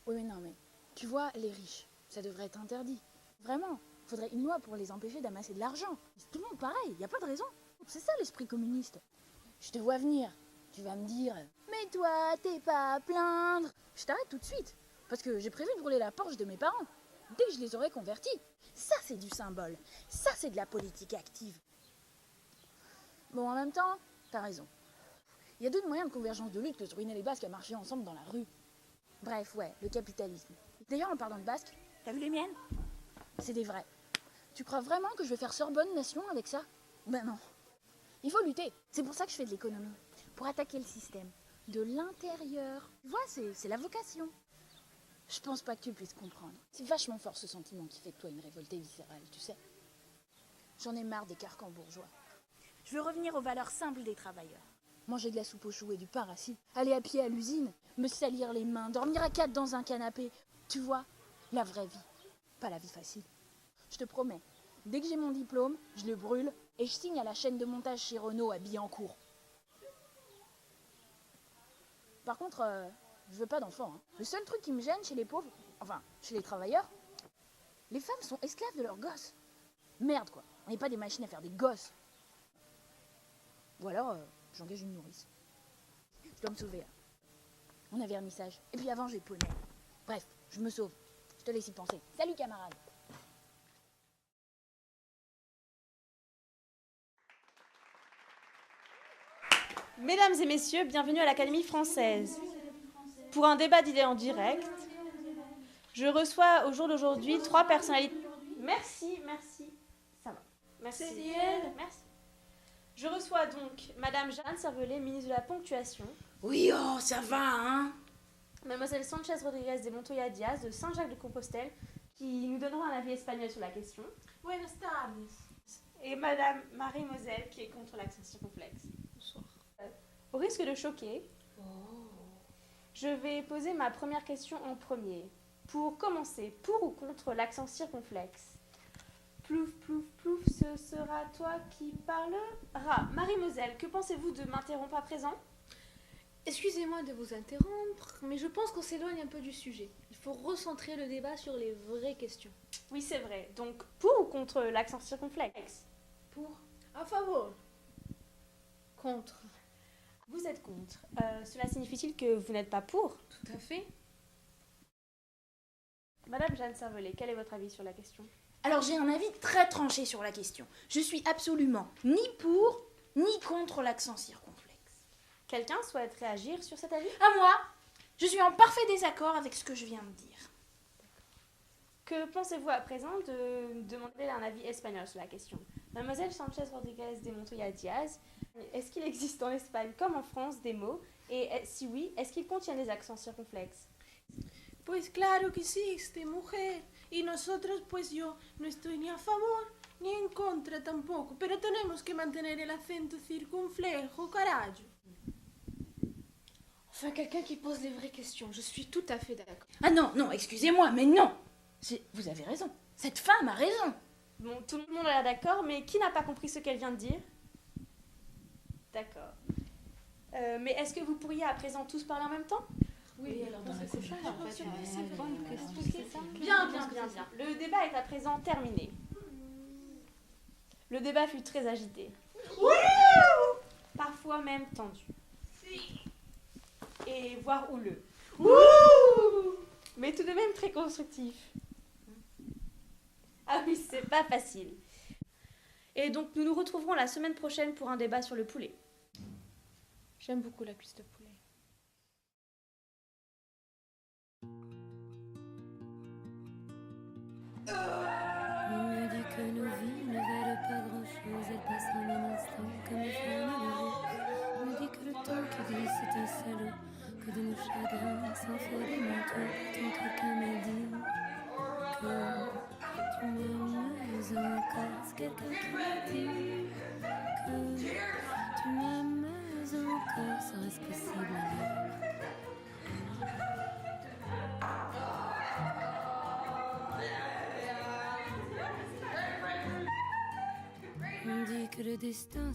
Oui, mais non, mais tu vois, les riches, ça devrait être interdit. Vraiment, faudrait une loi pour les empêcher d'amasser de l'argent. C'est tout le monde pareil, y a pas de raison. C'est ça l'esprit communiste. Je te vois venir, tu vas me dire « Mais toi, t'es pas à plaindre !» Je t'arrête tout de suite, parce que j'ai prévu de brûler la Porsche de mes parents, dès que je les aurai convertis. Ça, c'est du symbole. Ça, c'est de la politique active. Bon, en même temps, t'as raison. Il y a d'autres moyens de convergence de lutte que de ruiner les Basques à marcher ensemble dans la rue. Bref, ouais, le capitalisme. D'ailleurs, en parlant de Basques, t'as vu les miennes? C'est des vrais. Tu crois vraiment que je vais faire Sorbonne Nation avec ça? Ben non. Il faut lutter. C'est pour ça que je fais de l'économie. Pour attaquer le système. De l'intérieur. Tu vois, c'est la vocation. Je pense pas que tu puisses comprendre. C'est vachement fort ce sentiment qui fait de toi une révoltée viscérale, tu sais. J'en ai marre des carcans bourgeois. Je veux revenir aux valeurs simples des travailleurs. Manger de la soupe aux choux et du pain rassis, aller à pied à l'usine, me salir les mains, dormir à 4 dans un canapé. Tu vois, la vraie vie, pas la vie facile. Je te promets, dès que j'ai mon diplôme, je le brûle et je signe à la chaîne de montage chez Renault à Billancourt. Par contre, je veux pas d'enfants. Hein. Le seul truc qui me gêne chez les pauvres, enfin, chez les travailleurs, les femmes sont esclaves de leurs gosses. Merde quoi, on n'est pas des machines à faire des gosses. Ou alors, j'engage une nourrice. Je dois me sauver là. On a vernissage. Et puis avant, j'ai poney. Bref, je me sauve. Je te laisse y penser. Salut camarade. Mesdames et messieurs, bienvenue à l'Académie française. Pour un débat d'idées en direct, je reçois au jour d'aujourd'hui 3 personnalités. Merci. Ça va. Merci. C'est elle. Merci. Je reçois donc Madame Jeanne Servelet, ministre de la Ponctuation. Oui, oh, ça va, hein? Mademoiselle Sanchez Rodriguez de Montoya Diaz de Saint-Jacques-de-Compostelle, qui nous donnera un avis espagnol sur la question. Buenas tardes. Et Madame Marie Moselle, qui est contre l'accent circonflexe. Bonsoir. Au risque de choquer, je vais poser ma première question en premier. Pour commencer, pour ou contre l'accent circonflexe? Plouf, plouf, plouf, ce sera toi qui parleras. Marie Moselle, que pensez-vous de m'interrompre à présent? Excusez-moi de vous interrompre, mais je pense qu'on s'éloigne un peu du sujet. Il faut recentrer le débat sur les vraies questions. Oui, c'est vrai. Donc, pour ou contre l'accent circonflexe? Pour? A favor. Contre? Vous êtes contre. Cela signifie-t-il que vous n'êtes pas pour? Tout à fait. Madame Jeanne Servelet, quel est votre avis sur la question? Alors j'ai un avis très tranché sur la question. Je suis absolument ni pour, ni contre l'accent circonflexe. Quelqu'un souhaite réagir sur cet avis? À moi, je suis en parfait désaccord avec ce que je viens de dire. Que pensez-vous à présent de demander un avis espagnol sur la question? Mademoiselle Sanchez Rodriguez de Montoya Diaz, est-ce qu'il existe en Espagne comme en France des mots? Et si oui, est-ce qu'ils contiennent des accents circonflexes? Pues claro que existe, mujer. Y nosotros, pues yo no estoy ni a favor ni en contra tampoco. Pero tenemos que mantener el acento circunflejo, carajo. Enfin, quelqu'un qui pose les vraies questions. Je suis tout à fait d'accord. Ah non, excusez-moi, mais non. Vous avez raison. Cette femme a raison. Bon, tout le monde a l'air d'accord, mais qui n'a pas compris ce qu'elle vient de dire? D'accord. Mais est-ce que vous pourriez à présent tous parler en même temps? Oui, alors dans la prochaine, c'est bonne question. Bien. Le débat est à présent terminé. Le débat fut très agité. Parfois même tendu. Et voire houleux. Mais tout de même très constructif. Ah oui, c'est pas facile. Et donc nous nous retrouverons la semaine prochaine pour un débat sur le poulet. J'aime beaucoup la cuisse de poulet. On me dit que nos vies ne valent pas grand-chose, elles passent en un instant comme un flamme de rose. On me dit que le temps qui glisse est un salaud, que de nos chagrins s'en fait des manteaux. Pourtant quelqu'un m'a dit que tu m'aimes encore. C'est quelqu'un qui m'a dit que tu m'aimes encore. Serait-ce possible alors? On dit que le destin